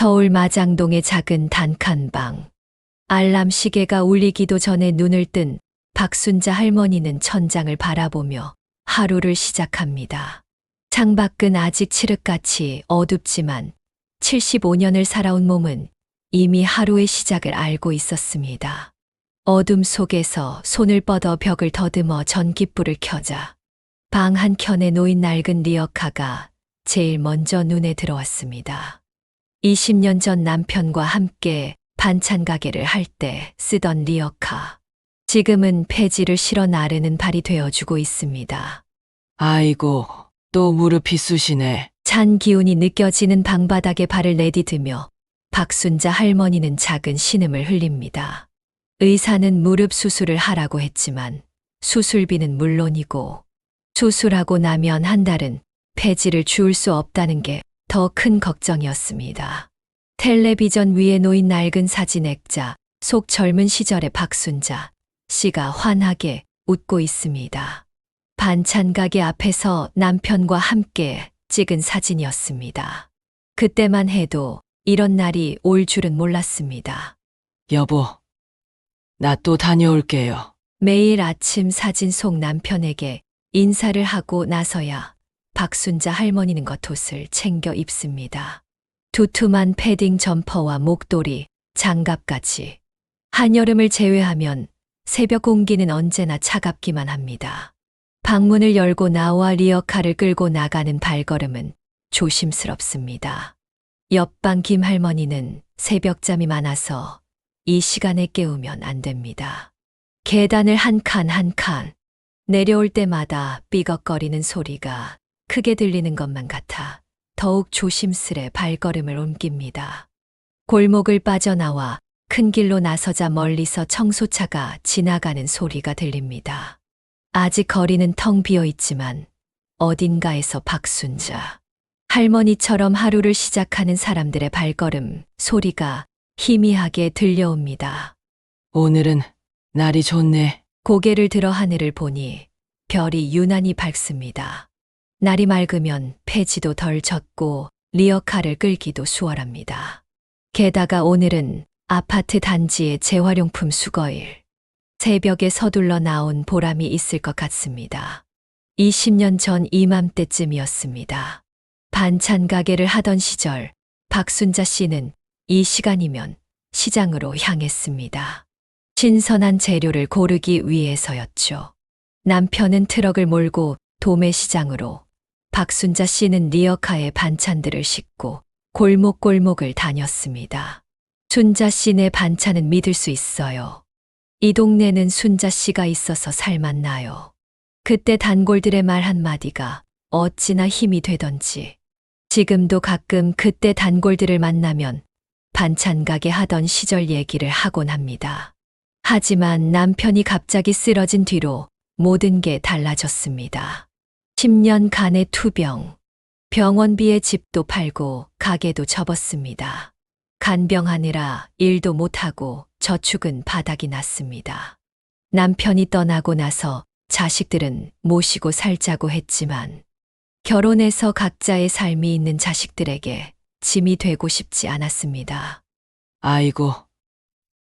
서울 마장동의 작은 단칸방. 알람 시계가 울리기도 전에 눈을 뜬 박순자 할머니는 천장을 바라보며 하루를 시작합니다. 창밖은 아직 칠흑같이 어둡지만 75년을 살아온 몸은 이미 하루의 시작을 알고 있었습니다. 어둠 속에서 손을 뻗어 벽을 더듬어 전깃불을 켜자 방 한켠에 놓인 낡은 리어카가 제일 먼저 눈에 들어왔습니다. 20년 전 남편과 함께 반찬 가게를 할 때 쓰던 리어카. 지금은 폐지를 실어 나르는 발이 되어주고 있습니다. 아이고, 또 무릎이 쑤시네. 찬 기운이 느껴지는 방바닥에 발을 내디디며 박순자 할머니는 작은 신음을 흘립니다. 의사는 무릎 수술을 하라고 했지만 수술비는 물론이고 수술하고 나면 한 달은 폐지를 주울 수 없다는 게 더 큰 걱정이었습니다. 텔레비전 위에 놓인 낡은 사진 액자 속 젊은 시절의 박순자 씨가 환하게 웃고 있습니다. 반찬 가게 앞에서 남편과 함께 찍은 사진이었습니다. 그때만 해도 이런 날이 올 줄은 몰랐습니다. 여보, 나 또 다녀올게요. 매일 아침 사진 속 남편에게 인사를 하고 나서야 박순자 할머니는 겉옷을 챙겨 입습니다. 두툼한 패딩 점퍼와 목도리, 장갑까지. 한여름을 제외하면 새벽 공기는 언제나 차갑기만 합니다. 방문을 열고 나와 리어카를 끌고 나가는 발걸음은 조심스럽습니다. 옆방 김 할머니는 새벽잠이 많아서 이 시간에 깨우면 안 됩니다. 계단을 한 칸 한 칸 내려올 때마다 삐걱거리는 소리가 크게 들리는 것만 같아 더욱 조심스레 발걸음을 옮깁니다. 골목을 빠져나와 큰 길로 나서자 멀리서 청소차가 지나가는 소리가 들립니다. 아직 거리는 텅 비어 있지만 어딘가에서 박순자 할머니처럼 하루를 시작하는 사람들의 발걸음 소리가 희미하게 들려옵니다. 오늘은 날이 좋네. 고개를 들어 하늘을 보니 별이 유난히 밝습니다. 날이 맑으면 폐지도 덜 젖고 리어카를 끌기도 수월합니다. 게다가 오늘은 아파트 단지의 재활용품 수거일. 새벽에 서둘러 나온 보람이 있을 것 같습니다. 20년 전 이맘때쯤이었습니다. 반찬 가게를 하던 시절 박순자 씨는 이 시간이면 시장으로 향했습니다. 신선한 재료를 고르기 위해서였죠. 남편은 트럭을 몰고 도매시장으로, 박순자 씨는 리어카에 반찬들을 싣고 골목골목을 다녔습니다. 순자 씨네 반찬은 믿을 수 있어요. 이 동네는 순자 씨가 있어서 살맛나요. 그때 단골들의 말 한마디가 어찌나 힘이 되던지. 지금도 가끔 그때 단골들을 만나면 반찬 가게 하던 시절 얘기를 하곤 합니다. 하지만 남편이 갑자기 쓰러진 뒤로 모든 게 달라졌습니다. 10년간의 투병, 병원비에 집도 팔고 가게도 접었습니다. 간병하느라 일도 못하고 저축은 바닥이 났습니다. 남편이 떠나고 나서 자식들은 모시고 살자고 했지만 결혼해서 각자의 삶이 있는 자식들에게 짐이 되고 싶지 않았습니다. 아이고,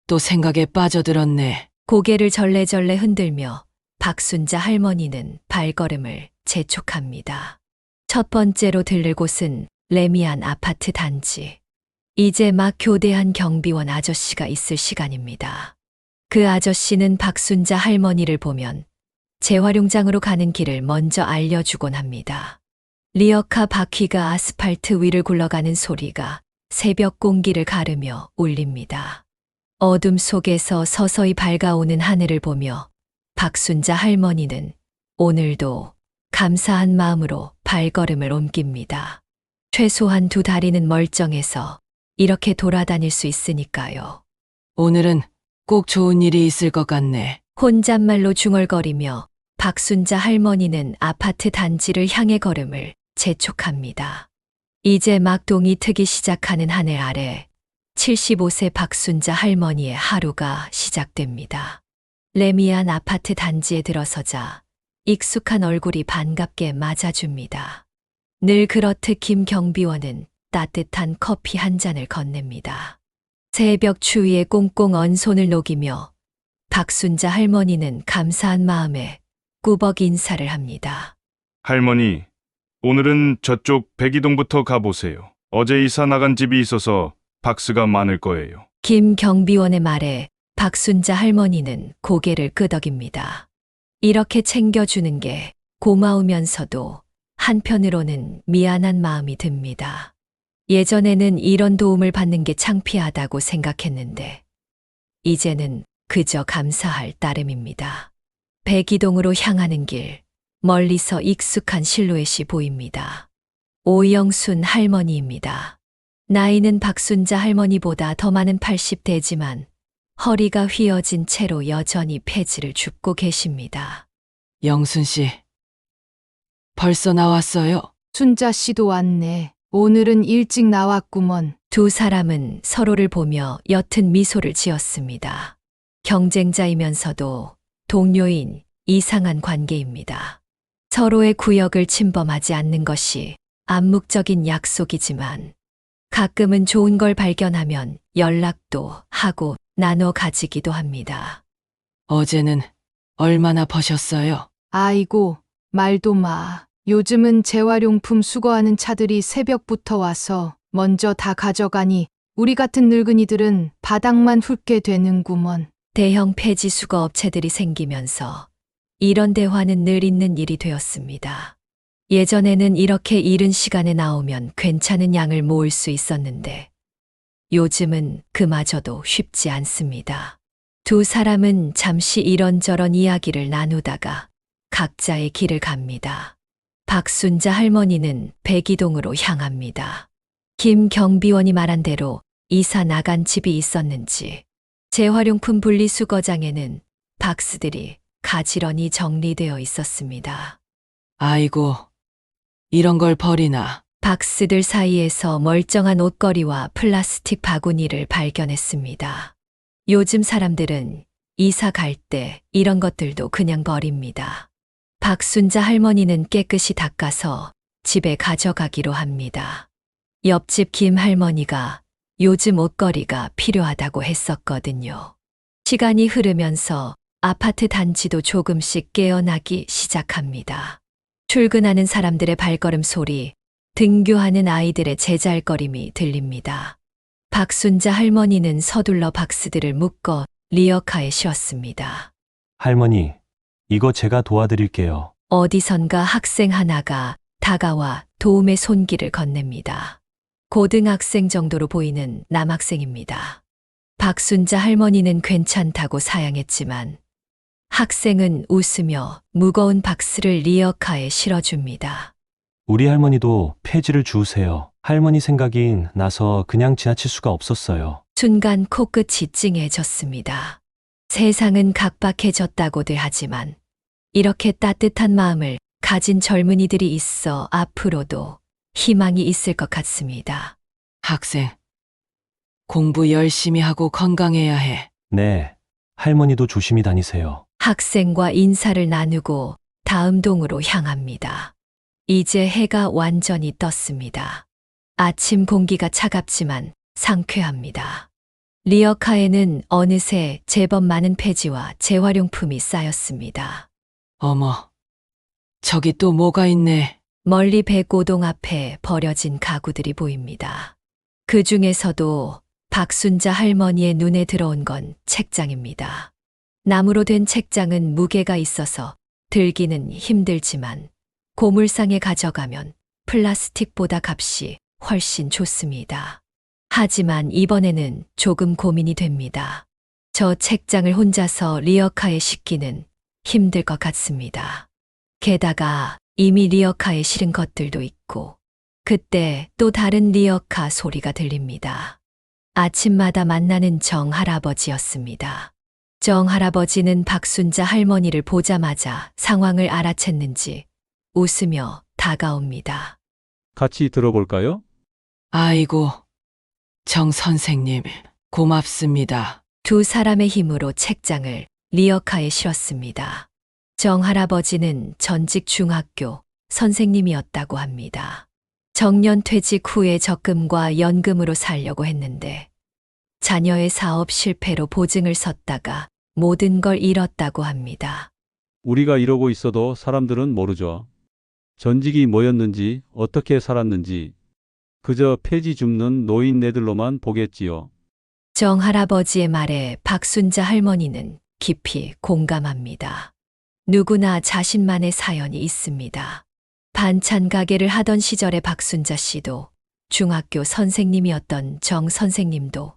또 생각에 빠져들었네. 고개를 절레절레 흔들며 박순자 할머니는 발걸음을 재촉합니다. 첫 번째로 들를 곳은 레미안 아파트 단지. 이제 막 교대한 경비원 아저씨가 있을 시간입니다. 그 아저씨는 박순자 할머니를 보면 재활용장으로 가는 길을 먼저 알려주곤 합니다. 리어카 바퀴가 아스팔트 위를 굴러가는 소리가 새벽 공기를 가르며 울립니다. 어둠 속에서 서서히 밝아오는 하늘을 보며 박순자 할머니는 오늘도 감사한 마음으로 발걸음을 옮깁니다. 최소한 두 다리는 멀쩡해서 이렇게 돌아다닐 수 있으니까요. 오늘은 꼭 좋은 일이 있을 것 같네. 혼잣말로 중얼거리며 박순자 할머니는 아파트 단지를 향해 걸음을 재촉합니다. 이제 막 동이 트기 시작하는 하늘 아래 75세 박순자 할머니의 하루가 시작됩니다. 레미안 아파트 단지에 들어서자 익숙한 얼굴이 반갑게 맞아줍니다. 늘 그렇듯 김 경비원은 따뜻한 커피 한 잔을 건넵니다. 새벽 추위에 꽁꽁 언 손을 녹이며 박순자 할머니는 감사한 마음에 꾸벅 인사를 합니다. 할머니, 오늘은 저쪽 백이동부터 가보세요. 어제 이사 나간 집이 있어서 박스가 많을 거예요. 김 경비원의 말에 박순자 할머니는 고개를 끄덕입니다. 이렇게 챙겨주는 게 고마우면서도 한편으로는 미안한 마음이 듭니다. 예전에는 이런 도움을 받는 게 창피하다고 생각했는데 이제는 그저 감사할 따름입니다. 백이동으로 향하는 길, 멀리서 익숙한 실루엣이 보입니다. 오영순 할머니입니다. 나이는 박순자 할머니보다 더 많은 80대지만 허리가 휘어진 채로 여전히 폐지를 줍고 계십니다. 영순 씨, 벌써 나왔어요? 순자 씨도 왔네. 오늘은 일찍 나왔구먼. 두 사람은 서로를 보며 옅은 미소를 지었습니다. 경쟁자이면서도 동료인 이상한 관계입니다. 서로의 구역을 침범하지 않는 것이 암묵적인 약속이지만 가끔은 좋은 걸 발견하면 연락도 하고 나눠 가지기도 합니다. 어제는 얼마나 버셨어요? 아이고, 말도 마. 요즘은 재활용품 수거하는 차들이 새벽부터 와서 먼저 다 가져가니 우리 같은 늙은이들은 바닥만 훑게 되는구먼. 대형 폐지 수거 업체들이 생기면서 이런 대화는 늘 있는 일이 되었습니다. 예전에는 이렇게 이른 시간에 나오면 괜찮은 양을 모을 수 있었는데 요즘은 그마저도 쉽지 않습니다. 두 사람은 잠시 이런저런 이야기를 나누다가 각자의 길을 갑니다. 박순자 할머니는 백이동으로 향합니다. 김 경비원이 말한 대로 이사 나간 집이 있었는지 재활용품 분리수거장에는 박스들이 가지런히 정리되어 있었습니다. 아이고, 이런 걸 버리나. 박스들 사이에서 멀쩡한 옷걸이와 플라스틱 바구니를 발견했습니다. 요즘 사람들은 이사 갈 때 이런 것들도 그냥 버립니다. 박순자 할머니는 깨끗이 닦아서 집에 가져가기로 합니다. 옆집 김 할머니가 요즘 옷걸이가 필요하다고 했었거든요. 시간이 흐르면서 아파트 단지도 조금씩 깨어나기 시작합니다. 출근하는 사람들의 발걸음 소리, 등교하는 아이들의 제잘거림이 들립니다. 박순자 할머니는 서둘러 박스들을 묶어 리어카에 씌웠습니다. 할머니, 이거 제가 도와드릴게요. 어디선가 학생 하나가 다가와 도움의 손길을 건넵니다. 고등학생 정도로 보이는 남학생입니다. 박순자 할머니는 괜찮다고 사양했지만 학생은 웃으며 무거운 박스를 리어카에 실어줍니다. 우리 할머니도 폐지를 주우세요. 할머니 생각이 나서 그냥 지나칠 수가 없었어요. 순간 코끝이 찡해졌습니다. 세상은 각박해졌다고들 하지만 이렇게 따뜻한 마음을 가진 젊은이들이 있어 앞으로도 희망이 있을 것 같습니다. 학생, 공부 열심히 하고 건강해야 해. 네, 할머니도 조심히 다니세요. 학생과 인사를 나누고 다음 동으로 향합니다. 이제 해가 완전히 떴습니다. 아침 공기가 차갑지만 상쾌합니다. 리어카에는 어느새 제법 많은 폐지와 재활용품이 쌓였습니다. 어머, 저기 또 뭐가 있네. 멀리 백오동 앞에 버려진 가구들이 보입니다. 그 중에서도 박순자 할머니의 눈에 들어온 건 책장입니다. 나무로 된 책장은 무게가 있어서 들기는 힘들지만 고물상에 가져가면 플라스틱보다 값이 훨씬 좋습니다. 하지만 이번에는 조금 고민이 됩니다. 저 책장을 혼자서 리어카에 싣기는 힘들 것 같습니다. 게다가 이미 리어카에 실은 것들도 있고 그때 또 다른 리어카 소리가 들립니다. 아침마다 만나는 정 할아버지였습니다. 정 할아버지는 박순자 할머니를 보자마자 상황을 알아챘는지 웃으며 다가옵니다. 같이 들어볼까요? 아이고, 정 선생님, 고맙습니다. 두 사람의 힘으로 책장을 리어카에 실었습니다. 정 할아버지는 전직 중학교 선생님이었다고 합니다. 정년 퇴직 후에 적금과 연금으로 살려고 했는데 자녀의 사업 실패로 보증을 섰다가 모든 걸 잃었다고 합니다. 우리가 이러고 있어도 사람들은 모르죠. 전직이 뭐였는지, 어떻게 살았는지, 그저 폐지 줍는 노인네들로만 보겠지요. 정할아버지의 말에 박순자 할머니는 깊이 공감합니다. 누구나 자신만의 사연이 있습니다. 반찬 가게를 하던 시절의 박순자 씨도, 중학교 선생님이었던 정 선생님도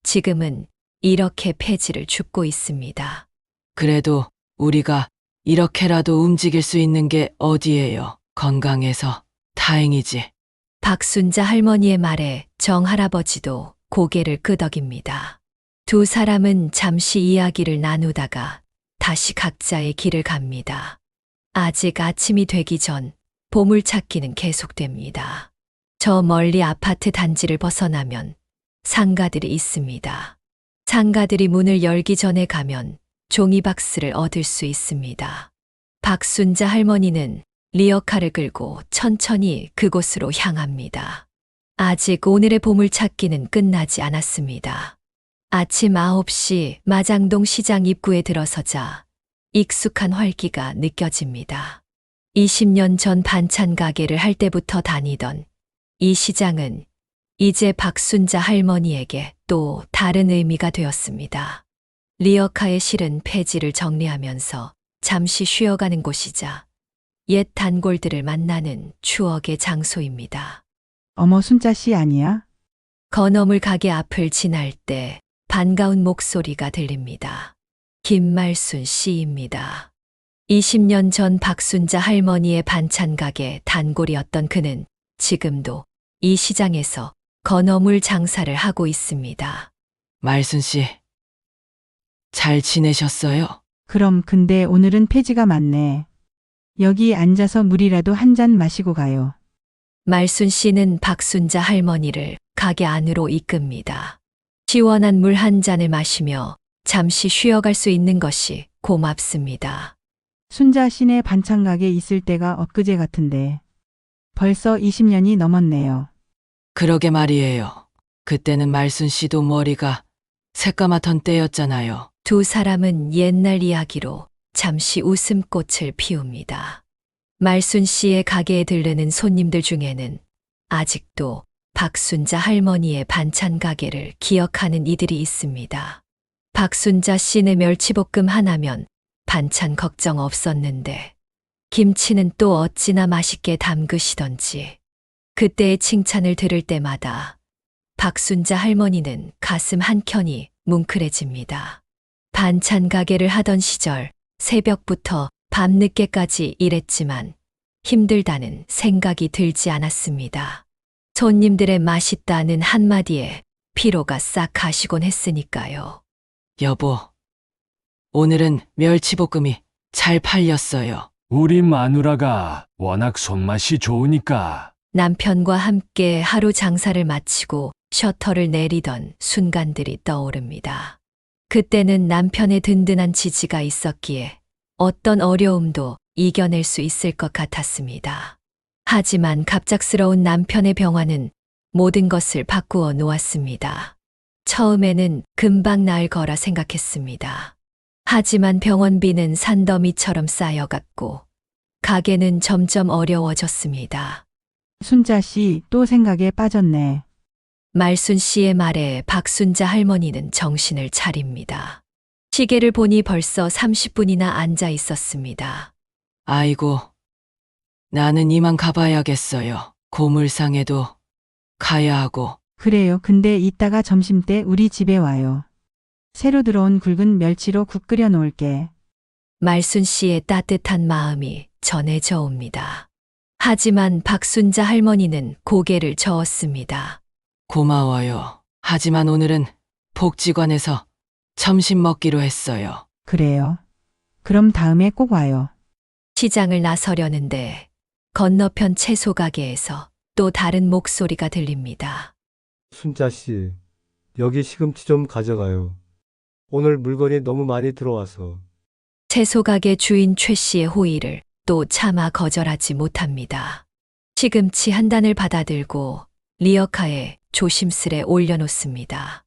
지금은 이렇게 폐지를 줍고 있습니다. 그래도 우리가 이렇게라도 움직일 수 있는 게 어디예요. 건강해서 다행이지. 박순자 할머니의 말에 정 할아버지도 고개를 끄덕입니다. 두 사람은 잠시 이야기를 나누다가 다시 각자의 길을 갑니다. 아직 아침이 되기 전 보물찾기는 계속됩니다. 저 멀리 아파트 단지를 벗어나면 상가들이 있습니다. 상가들이 문을 열기 전에 가면 종이박스를 얻을 수 있습니다. 박순자 할머니는 리어카를 끌고 천천히 그곳으로 향합니다. 아직 오늘의 보물찾기는 끝나지 않았습니다. 아침 9시 마장동 시장 입구에 들어서자 익숙한 활기가 느껴집니다. 20년 전 반찬 가게를 할 때부터 다니던 이 시장은 이제 박순자 할머니에게 또 다른 의미가 되었습니다. 리어카에 실은 폐지를 정리하면서 잠시 쉬어가는 곳이자 옛 단골들을 만나는 추억의 장소입니다. 어머, 순자 씨 아니야? 건어물 가게 앞을 지날 때 반가운 목소리가 들립니다. 김말순 씨입니다. 20년 전 박순자 할머니의 반찬 가게 단골이었던 그는 지금도 이 시장에서 건어물 장사를 하고 있습니다. 말순 씨, 잘 지내셨어요? 그럼 근데 오늘은 폐지가 많네. 여기 앉아서 물이라도 한 잔 마시고 가요. 말순 씨는 박순자 할머니를 가게 안으로 이끕니다. 시원한 물 한 잔을 마시며 잠시 쉬어갈 수 있는 것이 고맙습니다. 순자 씨네 반찬 가게 있을 때가 엊그제 같은데 벌써 20년이 넘었네요. 그러게 말이에요. 그때는 말순 씨도 머리가 새까맣던 때였잖아요. 두 사람은 옛날 이야기로 잠시 웃음꽃을 피웁니다. 말순 씨의 가게에 들르는 손님들 중에는 아직도 박순자 할머니의 반찬 가게를 기억하는 이들이 있습니다. 박순자 씨네 멸치볶음 하나면 반찬 걱정 없었는데 김치는 또 어찌나 맛있게 담그시던지 그때의 칭찬을 들을 때마다 박순자 할머니는 가슴 한켠이 뭉클해집니다. 반찬 가게를 하던 시절 새벽부터 밤늦게까지 일했지만 힘들다는 생각이 들지 않았습니다. 손님들의 맛있다는 한마디에 피로가 싹 가시곤 했으니까요. 여보, 오늘은 멸치볶음이 잘 팔렸어요. 우리 마누라가 워낙 손맛이 좋으니까. 남편과 함께 하루 장사를 마치고 셔터를 내리던 순간들이 떠오릅니다. 그때는 남편의 든든한 지지가 있었기에 어떤 어려움도 이겨낼 수 있을 것 같았습니다. 하지만 갑작스러운 남편의 병화는 모든 것을 바꾸어 놓았습니다. 처음에는 금방 나을 거라 생각했습니다. 하지만 병원비는 산더미처럼 쌓여갔고 가게는 점점 어려워졌습니다. 순자 씨 또 생각에 빠졌네. 말순 씨의 말에 박순자 할머니는 정신을 차립니다. 시계를 보니 벌써 30분이나 앉아 있었습니다. 아이고, 나는 이만 가봐야겠어요. 고물상에도 가야 하고. 그래요. 근데 이따가 점심때 우리 집에 와요. 새로 들어온 굵은 멸치로 국 끓여 놓을게. 말순 씨의 따뜻한 마음이 전해져 옵니다. 하지만 박순자 할머니는 고개를 저었습니다. 고마워요. 하지만 오늘은 복지관에서 점심 먹기로 했어요. 그래요. 그럼 다음에 꼭 와요. 시장을 나서려는데 건너편 채소 가게에서 또 다른 목소리가 들립니다. 순자 씨, 여기 시금치 좀 가져가요. 오늘 물건이 너무 많이 들어와서. 채소 가게 주인 최 씨의 호의를 또 차마 거절하지 못합니다. 시금치 한 단을 받아들고 리어카에 조심스레 올려놓습니다.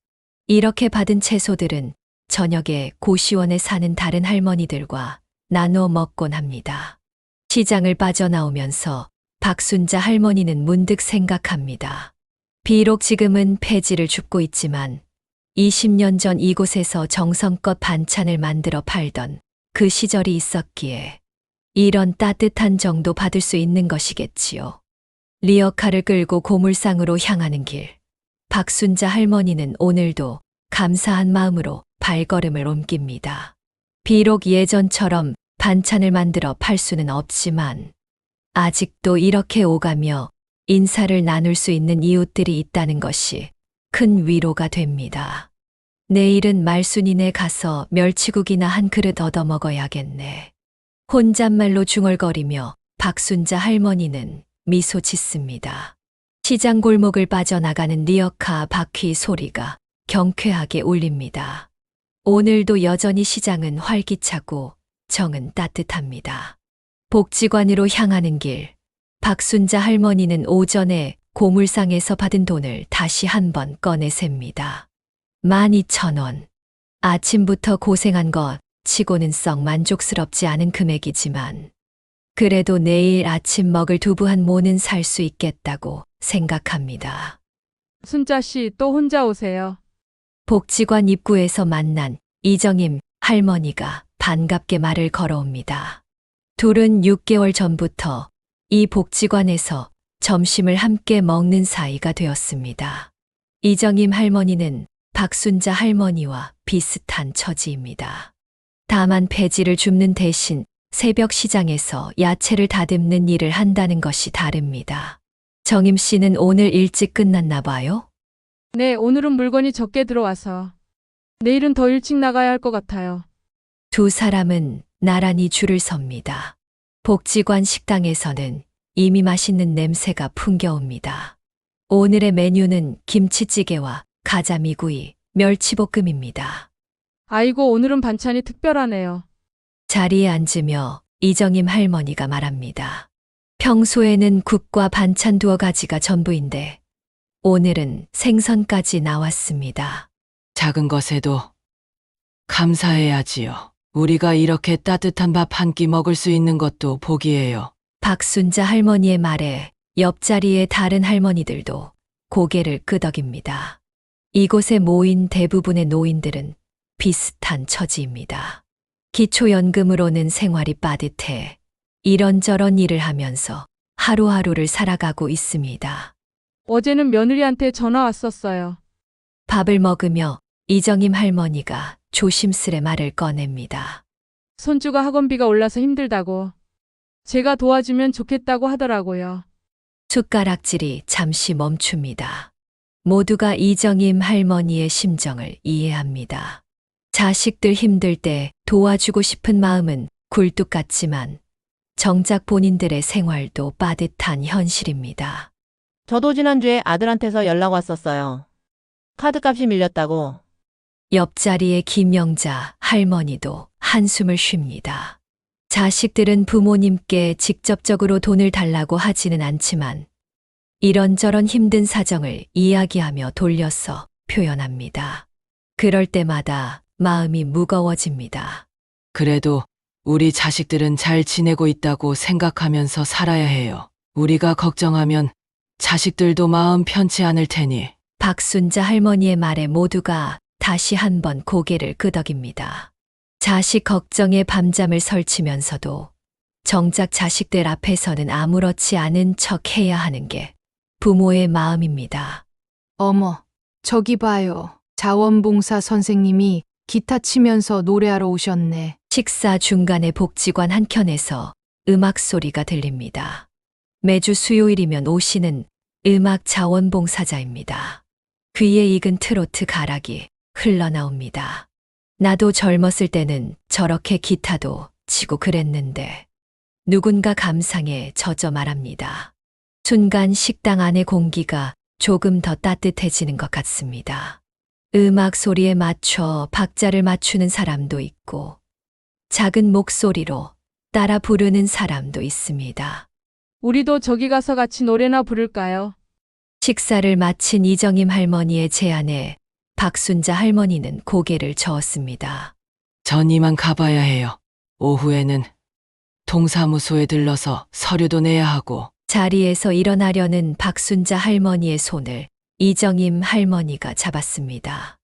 이렇게 받은 채소들은 저녁에 고시원에 사는 다른 할머니들과 나누어 먹곤 합니다. 시장을 빠져나오면서 박순자 할머니는 문득 생각합니다. 비록 지금은 폐지를 줍고 있지만 20년 전 이곳에서 정성껏 반찬을 만들어 팔던 그 시절이 있었기에 이런 따뜻한 정도 받을 수 있는 것이겠지요. 리어카를 끌고 고물상으로 향하는 길. 박순자 할머니는 오늘도 감사한 마음으로 발걸음을 옮깁니다. 비록 예전처럼 반찬을 만들어 팔 수는 없지만 아직도 이렇게 오가며 인사를 나눌 수 있는 이웃들이 있다는 것이 큰 위로가 됩니다. 내일은 말순이네 가서 멸치국이나 한 그릇 얻어 먹어야겠네. 혼잣말로 중얼거리며 박순자 할머니는 미소 짓습니다. 시장 골목을 빠져나가는 리어카 바퀴 소리가 경쾌하게 울립니다. 오늘도 여전히 시장은 활기차고 정은 따뜻합니다. 복지관으로 향하는 길. 박순자 할머니는 오전에 고물상에서 받은 돈을 다시 한번 꺼내 셉니다. 12,000원. 아침부터 고생한 것 치고는 썩 만족스럽지 않은 금액이지만 그래도 내일 아침 먹을 두부 한 모는 살 수 있겠다고 생각합니다. 순자 씨 또 혼자 오세요. 복지관 입구에서 만난 이정임 할머니가 반갑게 말을 걸어옵니다. 둘은 6개월 전부터 이 복지관에서 점심을 함께 먹는 사이가 되었습니다. 이정임 할머니는 박순자 할머니와 비슷한 처지입니다. 다만 폐지를 줍는 대신 새벽 시장에서 야채를 다듬는 일을 한다는 것이 다릅니다. 정임 씨는 오늘 일찍 끝났나 봐요? 네, 오늘은 물건이 적게 들어와서 내일은 더 일찍 나가야 할 것 같아요. 두 사람은 나란히 줄을 섭니다. 복지관 식당에서는 이미 맛있는 냄새가 풍겨옵니다. 오늘의 메뉴는 김치찌개와 가자미구이, 멸치볶음입니다. 아이고, 오늘은 반찬이 특별하네요. 자리에 앉으며 이정임 할머니가 말합니다. 평소에는 국과 반찬 두어 가지가 전부인데 오늘은 생선까지 나왔습니다. 작은 것에도 감사해야지요. 우리가 이렇게 따뜻한 밥 한 끼 먹을 수 있는 것도 복이에요. 박순자 할머니의 말에 옆자리의 다른 할머니들도 고개를 끄덕입니다. 이곳에 모인 대부분의 노인들은 비슷한 처지입니다. 기초연금으로는 생활이 빠듯해 이런저런 일을 하면서 하루하루를 살아가고 있습니다. 어제는 며느리한테 전화 왔었어요. 밥을 먹으며 이정임 할머니가 조심스레 말을 꺼냅니다. 손주가 학원비가 올라서 힘들다고. 제가 도와주면 좋겠다고 하더라고요. 숟가락질이 잠시 멈춥니다. 모두가 이정임 할머니의 심정을 이해합니다. 자식들 힘들 때 도와주고 싶은 마음은 굴뚝 같지만 정작 본인들의 생활도 빠듯한 현실입니다. 저도 지난주에 아들한테서 연락 왔었어요. 카드값이 밀렸다고. 옆자리의 김영자 할머니도 한숨을 쉽니다. 자식들은 부모님께 직접적으로 돈을 달라고 하지는 않지만 이런저런 힘든 사정을 이야기하며 돌려서 표현합니다. 그럴 때마다 마음이 무거워집니다. 그래도 우리 자식들은 잘 지내고 있다고 생각하면서 살아야 해요. 우리가 걱정하면 자식들도 마음 편치 않을 테니. 박순자 할머니의 말에 모두가 다시 한번 고개를 끄덕입니다. 자식 걱정에 밤잠을 설치면서도 정작 자식들 앞에서는 아무렇지 않은 척 해야 하는 게 부모의 마음입니다. 어머, 저기 봐요. 자원봉사 선생님이 기타 치면서 노래하러 오셨네. 식사 중간에 복지관 한켠에서 음악 소리가 들립니다. 매주 수요일이면 오시는 음악 자원봉사자입니다. 귀에 익은 트로트 가락이 흘러나옵니다. 나도 젊었을 때는 저렇게 기타도 치고 그랬는데 누군가 감상에 젖어 말합니다. 순간 식당 안의 공기가 조금 더 따뜻해지는 것 같습니다. 음악 소리에 맞춰 박자를 맞추는 사람도 있고 작은 목소리로 따라 부르는 사람도 있습니다. 우리도 저기 가서 같이 노래나 부를까요? 식사를 마친 이정임 할머니의 제안에 박순자 할머니는 고개를 저었습니다. 전 이만 가봐야 해요. 오후에는 동사무소에 들러서 서류도 내야 하고. 자리에서 일어나려는 박순자 할머니의 손을 이정임 할머니가 잡았습니다.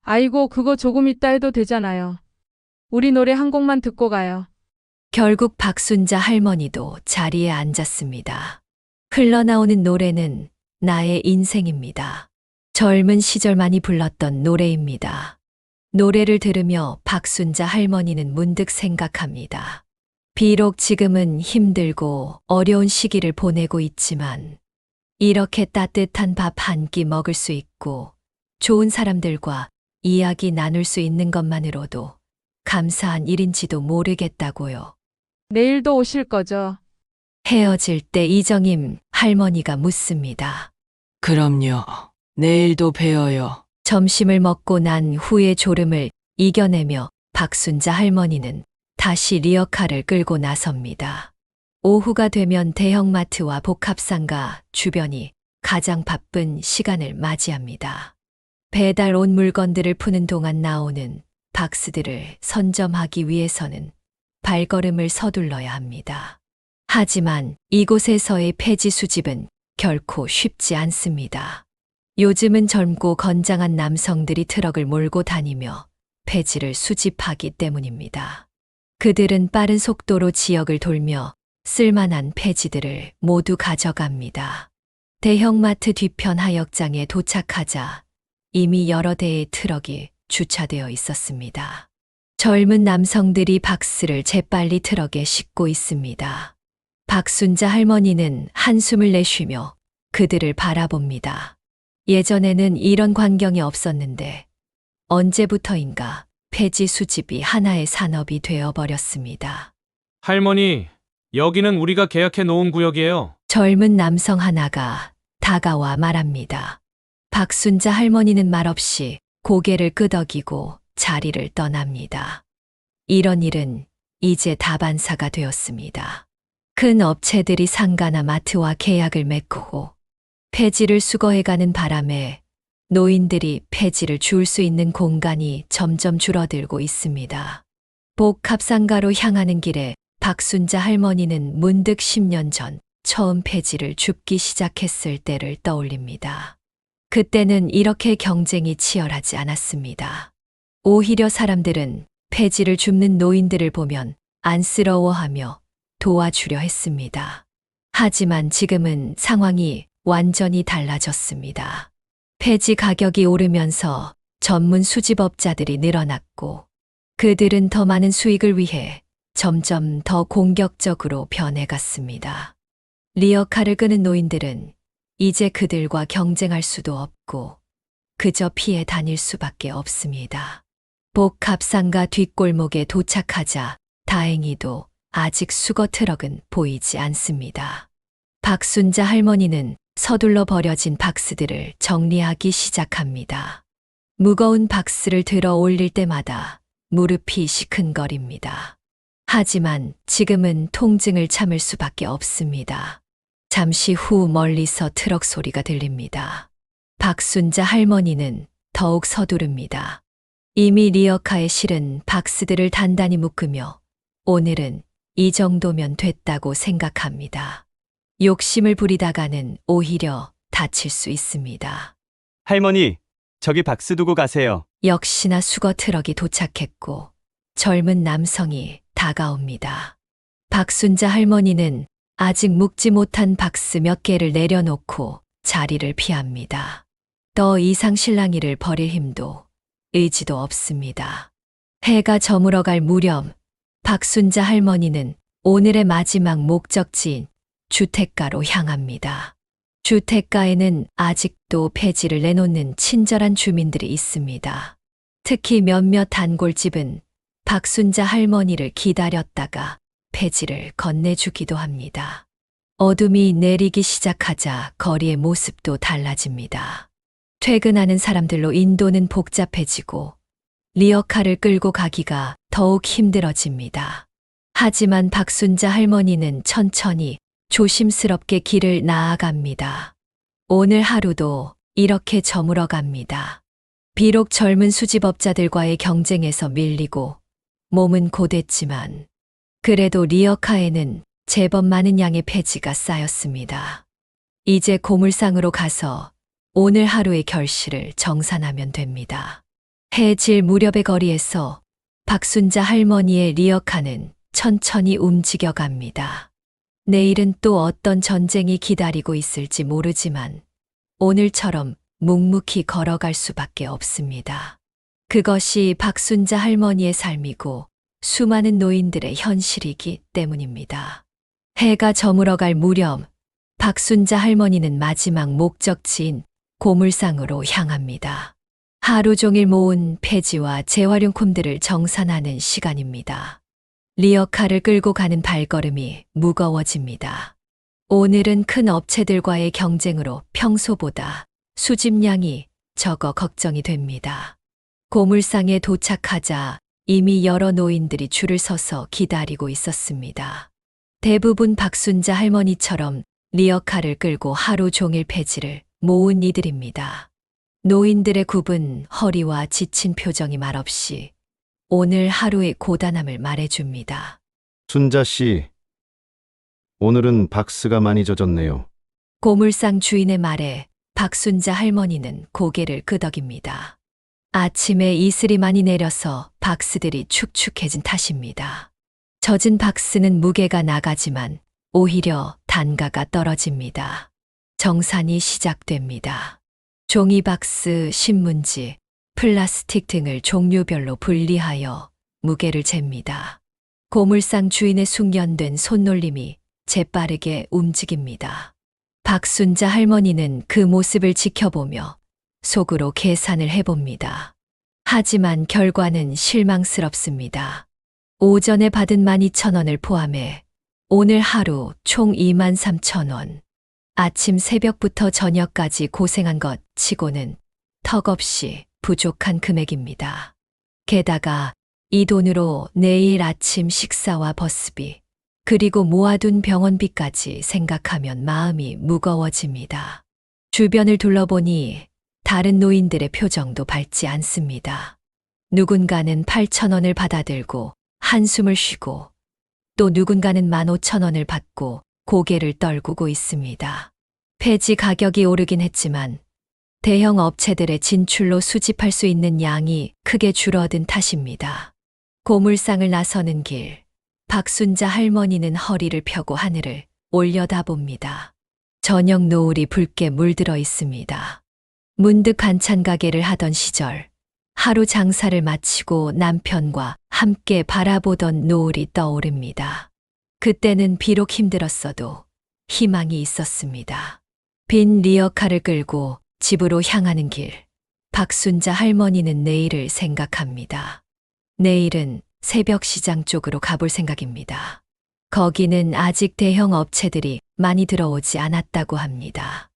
아이고, 그거 조금 이따 해도 되잖아요. 우리 노래 한 곡만 듣고 가요. 결국 박순자 할머니도 자리에 앉았습니다. 흘러나오는 노래는 나의 인생입니다. 젊은 시절 많이 불렀던 노래입니다. 노래를 들으며 박순자 할머니는 문득 생각합니다. 비록 지금은 힘들고 어려운 시기를 보내고 있지만 이렇게 따뜻한 밥 한 끼 먹을 수 있고 좋은 사람들과 이야기 나눌 수 있는 것만으로도 감사한 일인지도 모르겠다고요. 내일도 오실 거죠? 헤어질 때 이정임 할머니가 묻습니다. 그럼요. 내일도 뵈어요. 점심을 먹고 난 후의 졸음을 이겨내며 박순자 할머니는 다시 리어카를 끌고 나섭니다. 오후가 되면 대형마트와 복합상가 주변이 가장 바쁜 시간을 맞이합니다. 배달 온 물건들을 푸는 동안 나오는 박스들을 선점하기 위해서는 발걸음을 서둘러야 합니다. 하지만 이곳에서의 폐지 수집은 결코 쉽지 않습니다. 요즘은 젊고 건장한 남성들이 트럭을 몰고 다니며 폐지를 수집하기 때문입니다. 그들은 빠른 속도로 지역을 돌며 쓸만한 폐지들을 모두 가져갑니다. 대형마트 뒤편 하역장에 도착하자 이미 여러 대의 트럭이 주차되어 있었습니다. 젊은 남성들이 박스를 재빨리 트럭에 싣고 있습니다. 박순자 할머니는 한숨을 내쉬며 그들을 바라봅니다. 예전에는 이런 광경이 없었는데 언제부터인가 폐지 수집이 하나의 산업이 되어버렸습니다. 할머니, 여기는 우리가 계약해 놓은 구역이에요. 젊은 남성 하나가 다가와 말합니다. 박순자 할머니는 말없이 고개를 끄덕이고 자리를 떠납니다. 이런 일은 이제 다반사가 되었습니다. 큰 업체들이 상가나 마트와 계약을 맺고 폐지를 수거해가는 바람에 노인들이 폐지를 줄 수 있는 공간이 점점 줄어들고 있습니다. 복합상가로 향하는 길에 박순자 할머니는 문득 10년 전 처음 폐지를 줍기 시작했을 때를 떠올립니다. 그때는 이렇게 경쟁이 치열하지 않았습니다. 오히려 사람들은 폐지를 줍는 노인들을 보면 안쓰러워하며 도와주려 했습니다. 하지만 지금은 상황이 완전히 달라졌습니다. 폐지 가격이 오르면서 전문 수집업자들이 늘어났고 그들은 더 많은 수익을 위해 점점 더 공격적으로 변해갔습니다. 리어카를 끄는 노인들은 이제 그들과 경쟁할 수도 없고 그저 피해 다닐 수밖에 없습니다. 복합상가 뒷골목에 도착하자 다행히도 아직 수거 트럭은 보이지 않습니다. 박순자 할머니는 서둘러 버려진 박스들을 정리하기 시작합니다. 무거운 박스를 들어 올릴 때마다 무릎이 시큰거립니다. 하지만 지금은 통증을 참을 수밖에 없습니다. 잠시 후 멀리서 트럭 소리가 들립니다. 박순자 할머니는 더욱 서두릅니다. 이미 리어카에 실은 박스들을 단단히 묶으며 오늘은 이 정도면 됐다고 생각합니다. 욕심을 부리다가는 오히려 다칠 수 있습니다. 할머니, 저기 박스 두고 가세요. 역시나 수거 트럭이 도착했고 젊은 남성이 다가옵니다. 박순자 할머니는 아직 묶지 못한 박스 몇 개를 내려놓고 자리를 피합니다. 더 이상 실랑이를 벌일 힘도 의지도 없습니다. 해가 저물어갈 무렵 박순자 할머니는 오늘의 마지막 목적지인 주택가로 향합니다. 주택가에는 아직도 폐지를 내놓는 친절한 주민들이 있습니다. 특히 몇몇 단골집은 박순자 할머니를 기다렸다가 폐지를 건네주기도 합니다. 어둠이 내리기 시작하자 거리의 모습도 달라집니다. 퇴근하는 사람들로 인도는 복잡해지고 리어카를 끌고 가기가 더욱 힘들어집니다. 하지만 박순자 할머니는 천천히 조심스럽게 길을 나아갑니다. 오늘 하루도 이렇게 저물어 갑니다. 비록 젊은 수집업자들과의 경쟁에서 밀리고 몸은 고됐지만 그래도 리어카에는 제법 많은 양의 폐지가 쌓였습니다. 이제 고물상으로 가서 오늘 하루의 결실을 정산하면 됩니다. 해질 무렵의 거리에서 박순자 할머니의 리어카는 천천히 움직여 갑니다. 내일은 또 어떤 전쟁이 기다리고 있을지 모르지만 오늘처럼 묵묵히 걸어갈 수밖에 없습니다. 그것이 박순자 할머니의 삶이고 수많은 노인들의 현실이기 때문입니다. 해가 저물어갈 무렵 박순자 할머니는 마지막 목적지인 고물상으로 향합니다. 하루 종일 모은 폐지와 재활용품들을 정산하는 시간입니다. 리어카를 끌고 가는 발걸음이 무거워집니다. 오늘은 큰 업체들과의 경쟁으로 평소보다 수집량이 적어 걱정이 됩니다. 고물상에 도착하자 이미 여러 노인들이 줄을 서서 기다리고 있었습니다. 대부분 박순자 할머니처럼 리어카를 끌고 하루 종일 폐지를 모은 이들입니다. 노인들의 굽은 허리와 지친 표정이 말없이 오늘 하루의 고단함을 말해줍니다. 순자 씨, 오늘은 박스가 많이 젖었네요. 고물상 주인의 말에 박순자 할머니는 고개를 끄덕입니다. 아침에 이슬이 많이 내려서 박스들이 축축해진 탓입니다. 젖은 박스는 무게가 나가지만 오히려 단가가 떨어집니다. 정산이 시작됩니다. 종이박스, 신문지, 플라스틱 등을 종류별로 분리하여 무게를 잽니다. 고물상 주인의 숙련된 손놀림이 재빠르게 움직입니다. 박순자 할머니는 그 모습을 지켜보며 속으로 계산을 해봅니다. 하지만 결과는 실망스럽습니다. 오전에 받은 12,000원을 포함해 오늘 하루 총 23,000원. 아침 새벽부터 저녁까지 고생한 것 치고는 턱없이 부족한 금액입니다. 게다가 이 돈으로 내일 아침 식사와 버스비, 그리고 모아둔 병원비까지 생각하면 마음이 무거워집니다. 주변을 둘러보니 다른 노인들의 표정도 밝지 않습니다. 누군가는 8,000원을 받아들고 한숨을 쉬고 또 누군가는 15,000원을 받고 고개를 떨구고 있습니다. 폐지 가격이 오르긴 했지만 대형 업체들의 진출로 수집할 수 있는 양이 크게 줄어든 탓입니다. 고물상을 나서는 길, 박순자 할머니는 허리를 펴고 하늘을 올려다봅니다. 저녁 노을이 붉게 물들어 있습니다. 문득 반찬 가게를 하던 시절, 하루 장사를 마치고 남편과 함께 바라보던 노을이 떠오릅니다. 그때는 비록 힘들었어도 희망이 있었습니다. 빈 리어카를 끌고 집으로 향하는 길, 박순자 할머니는 내일을 생각합니다. 내일은 새벽 시장 쪽으로 가볼 생각입니다. 거기는 아직 대형 업체들이 많이 들어오지 않았다고 합니다.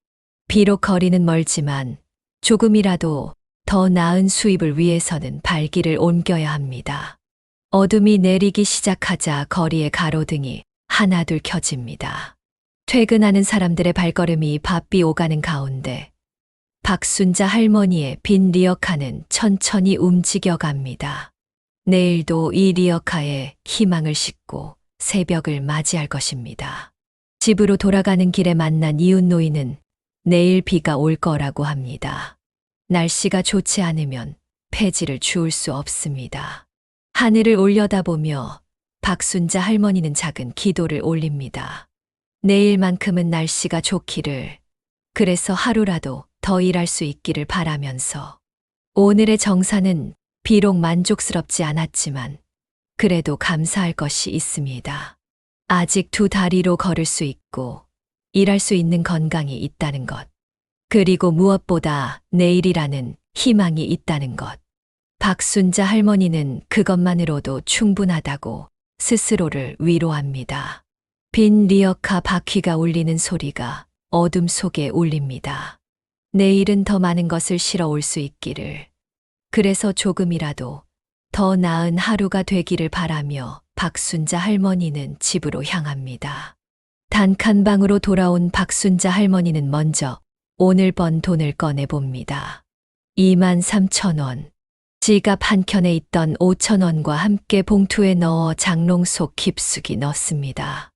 비록 거리는 멀지만 조금이라도 더 나은 수입을 위해서는 발길을 옮겨야 합니다. 어둠이 내리기 시작하자 거리의 가로등이 하나둘 켜집니다. 퇴근하는 사람들의 발걸음이 바삐 오가는 가운데 박순자 할머니의 빈 리어카는 천천히 움직여갑니다. 내일도 이 리어카에 희망을 싣고 새벽을 맞이할 것입니다. 집으로 돌아가는 길에 만난 이웃 노인은 내일 비가 올 거라고 합니다. 날씨가 좋지 않으면 폐지를 주울 수 없습니다. 하늘을 올려다보며 박순자 할머니는 작은 기도를 올립니다. 내일만큼은 날씨가 좋기를, 그래서 하루라도 더 일할 수 있기를 바라면서 오늘의 정산은 비록 만족스럽지 않았지만 그래도 감사할 것이 있습니다. 아직 두 다리로 걸을 수 있고 일할 수 있는 건강이 있다는 것. 그리고 무엇보다 내일이라는 희망이 있다는 것. 박순자 할머니는 그것만으로도 충분하다고 스스로를 위로합니다. 빈 리어카 바퀴가 울리는 소리가 어둠 속에 울립니다. 내일은 더 많은 것을 실어 올 수 있기를, 그래서 조금이라도 더 나은 하루가 되기를 바라며 박순자 할머니는 집으로 향합니다. 단칸방으로 돌아온 박순자 할머니는 먼저 오늘 번 돈을 꺼내봅니다. 23,000원. 지갑 한켠에 있던 5,000원과 함께 봉투에 넣어 장롱 속 깊숙이 넣습니다.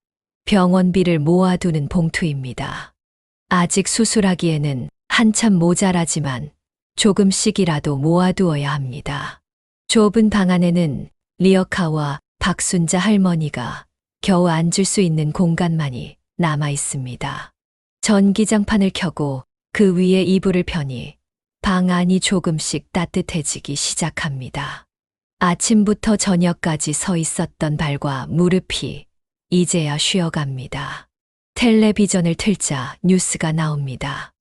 병원비를 모아두는 봉투입니다. 아직 수술하기에는 한참 모자라지만 조금씩이라도 모아두어야 합니다. 좁은 방 안에는 리어카와 박순자 할머니가 겨우 앉을 수 있는 공간만이 남아 있습니다. 전기장판을 켜고 그 위에 이불을 펴니 방 안이 조금씩 따뜻해지기 시작합니다. 아침부터 저녁까지 서 있었던 발과 무릎이 이제야 쉬어갑니다. 텔레비전을 틀자 뉴스가 나옵니다.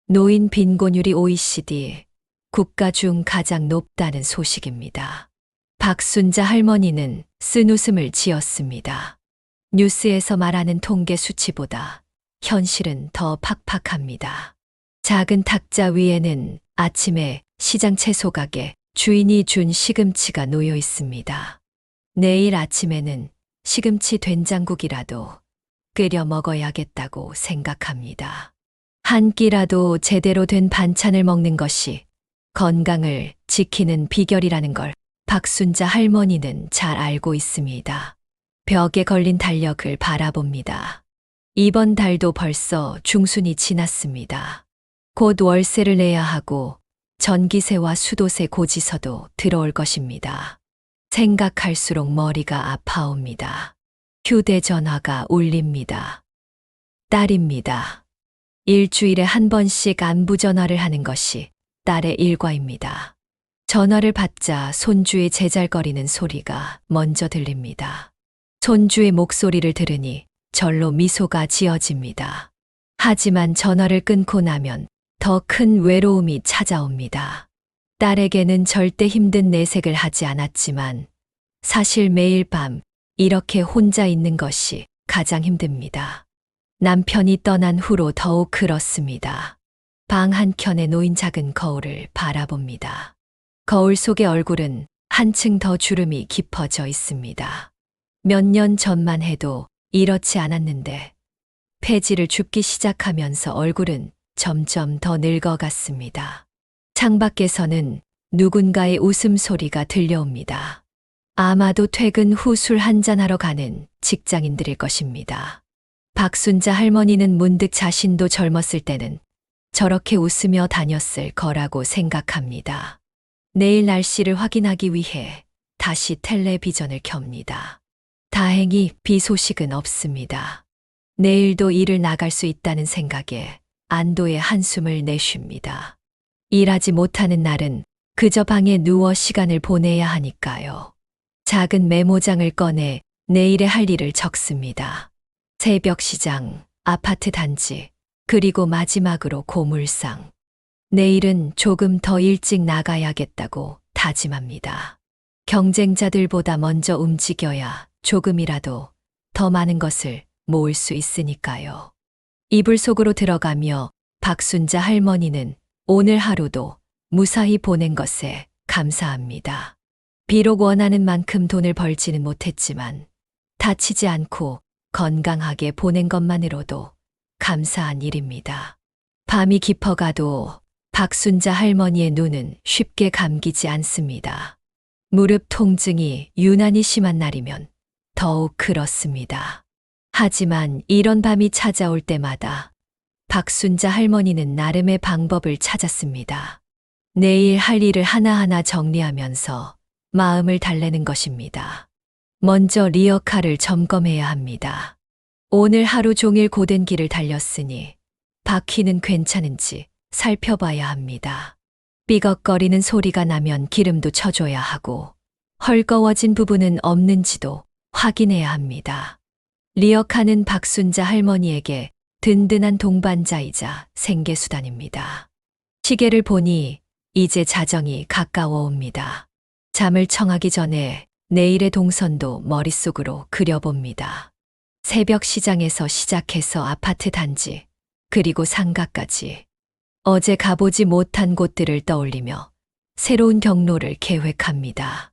노인 빈곤율이 OECD 국가 중 가장 높다는 소식입니다. 박순자 할머니는 쓴웃음을 지었습니다. 뉴스에서 말하는 통계 수치보다 현실은 더 팍팍합니다. 작은 탁자 위에는 아침에 시장 채소 가게 주인이 준 시금치가 놓여 있습니다. 내일 아침에는 시금치 된장국이라도 끓여 먹어야겠다고 생각합니다. 한 끼라도 제대로 된 반찬을 먹는 것이 건강을 지키는 비결이라는 걸 박순자 할머니는 잘 알고 있습니다. 벽에 걸린 달력을 바라봅니다. 이번 달도 벌써 중순이 지났습니다. 곧 월세를 내야 하고 전기세와 수도세 고지서도 들어올 것입니다. 생각할수록 머리가 아파옵니다. 휴대전화가 울립니다. 딸입니다. 일주일에 한 번씩 안부전화를 하는 것이 딸의 일과입니다. 전화를 받자 손주의 제잘거리는 소리가 먼저 들립니다. 손주의 목소리를 들으니 절로 미소가 지어집니다. 하지만 전화를 끊고 나면 더 큰 외로움이 찾아옵니다. 딸에게는 절대 힘든 내색을 하지 않았지만 사실 매일 밤 이렇게 혼자 있는 것이 가장 힘듭니다. 남편이 떠난 후로 더욱 그렇습니다. 방 한켠에 놓인 작은 거울을 바라봅니다. 거울 속의 얼굴은 한층 더 주름이 깊어져 있습니다. 몇 년 전만 해도 이렇지 않았는데 폐지를 줍기 시작하면서 얼굴은 점점 더 늙어갔습니다. 창밖에서는 누군가의 웃음소리가 들려옵니다. 아마도 퇴근 후 술 한잔하러 가는 직장인들일 것입니다. 박순자 할머니는 문득 자신도 젊었을 때는 저렇게 웃으며 다녔을 거라고 생각합니다. 내일 날씨를 확인하기 위해 다시 텔레비전을 켭니다. 다행히 비 소식은 없습니다. 내일도 일을 나갈 수 있다는 생각에 안도의 한숨을 내쉽니다. 일하지 못하는 날은 그저 방에 누워 시간을 보내야 하니까요. 작은 메모장을 꺼내 내일의 할 일을 적습니다. 새벽 시장, 아파트 단지, 그리고 마지막으로 고물상. 내일은 조금 더 일찍 나가야겠다고 다짐합니다. 경쟁자들보다 먼저 움직여야 조금이라도 더 많은 것을 모을 수 있으니까요. 이불 속으로 들어가며 박순자 할머니는 오늘 하루도 무사히 보낸 것에 감사합니다. 비록 원하는 만큼 돈을 벌지는 못했지만 다치지 않고 건강하게 보낸 것만으로도 감사한 일입니다. 밤이 깊어가도 박순자 할머니의 눈은 쉽게 감기지 않습니다. 무릎 통증이 유난히 심한 날이면 더욱 그렇습니다. 하지만 이런 밤이 찾아올 때마다 박순자 할머니는 나름의 방법을 찾았습니다. 내일 할 일을 하나하나 정리하면서 마음을 달래는 것입니다. 먼저 리어카를 점검해야 합니다. 오늘 하루 종일 고된 길을 달렸으니 바퀴는 괜찮은지 살펴봐야 합니다. 삐걱거리는 소리가 나면 기름도 쳐줘야 하고 헐거워진 부분은 없는지도 확인해야 합니다. 리어카는 박순자 할머니에게 든든한 동반자이자 생계수단입니다. 시계를 보니 이제 자정이 가까워 옵니다. 잠을 청하기 전에 내일의 동선도 머릿속으로 그려봅니다. 새벽 시장에서 시작해서 아파트 단지, 그리고 상가까지 어제 가보지 못한 곳들을 떠올리며 새로운 경로를 계획합니다.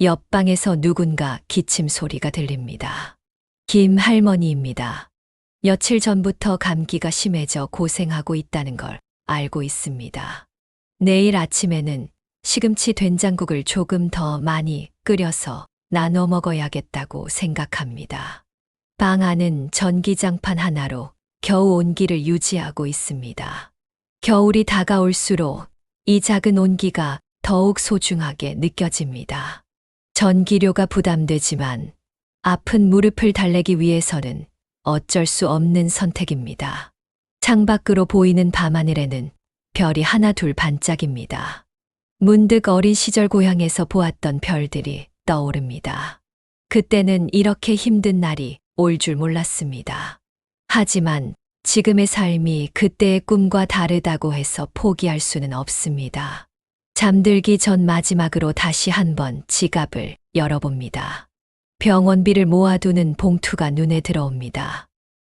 옆방에서 누군가 기침 소리가 들립니다. 김 할머니입니다. 며칠 전부터 감기가 심해져 고생하고 있다는 걸 알고 있습니다. 내일 아침에는 시금치 된장국을 조금 더 많이 끓여서 나눠 먹어야겠다고 생각합니다. 방 안은 전기장판 하나로 겨우 온기를 유지하고 있습니다. 겨울이 다가올수록 이 작은 온기가 더욱 소중하게 느껴집니다. 전기료가 부담되지만 아픈 무릎을 달래기 위해서는 어쩔 수 없는 선택입니다. 창밖으로 보이는 밤하늘에는 별이 하나 둘 반짝입니다. 문득 어린 시절 고향에서 보았던 별들이 떠오릅니다. 그때는 이렇게 힘든 날이 올 줄 몰랐습니다. 하지만 지금의 삶이 그때의 꿈과 다르다고 해서 포기할 수는 없습니다. 잠들기 전 마지막으로 다시 한번 지갑을 열어봅니다. 병원비를 모아두는 봉투가 눈에 들어옵니다.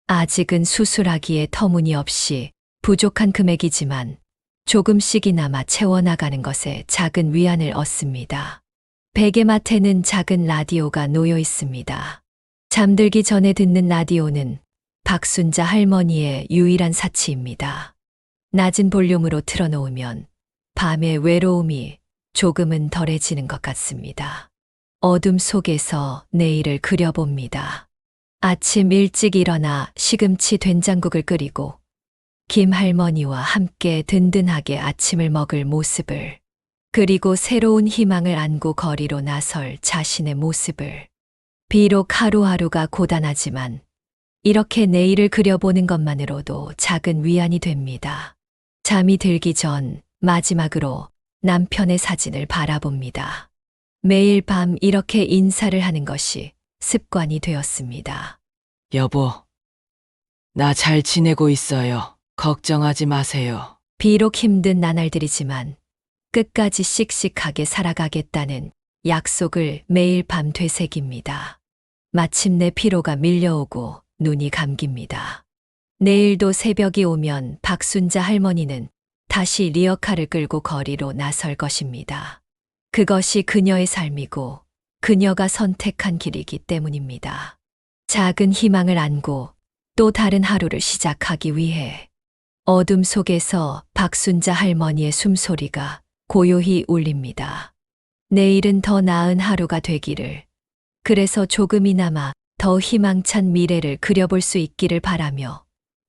아직은 수술하기에 터무니없이 부족한 금액이지만 조금씩이나마 채워나가는 것에 작은 위안을 얻습니다. 베개맡에는 작은 라디오가 놓여 있습니다. 잠들기 전에 듣는 라디오는 박순자 할머니의 유일한 사치입니다. 낮은 볼륨으로 틀어놓으면 밤의 외로움이 조금은 덜해지는 것 같습니다. 어둠 속에서 내일을 그려봅니다. 아침 일찍 일어나 시금치 된장국을 끓이고 김 할머니와 함께 든든하게 아침을 먹을 모습을, 그리고 새로운 희망을 안고 거리로 나설 자신의 모습을. 비록 하루하루가 고단하지만 이렇게 내일을 그려보는 것만으로도 작은 위안이 됩니다. 잠이 들기 전 마지막으로 남편의 사진을 바라봅니다. 매일 밤 이렇게 인사를 하는 것이 습관이 되었습니다. 여보, 나 잘 지내고 있어요. 걱정하지 마세요. 비록 힘든 나날들이지만 끝까지 씩씩하게 살아가겠다는 약속을 매일 밤 되새깁니다. 마침내 피로가 밀려오고 눈이 감깁니다. 내일도 새벽이 오면 박순자 할머니는 다시 리어카를 끌고 거리로 나설 것입니다. 그것이 그녀의 삶이고 그녀가 선택한 길이기 때문입니다. 작은 희망을 안고 또 다른 하루를 시작하기 위해 어둠 속에서 박순자 할머니의 숨소리가 고요히 울립니다. 내일은 더 나은 하루가 되기를, 그래서 조금이나마 더 희망찬 미래를 그려볼 수 있기를 바라며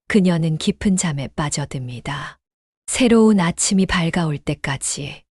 그녀는 깊은 잠에 빠져듭니다. 새로운 아침이 밝아올 때까지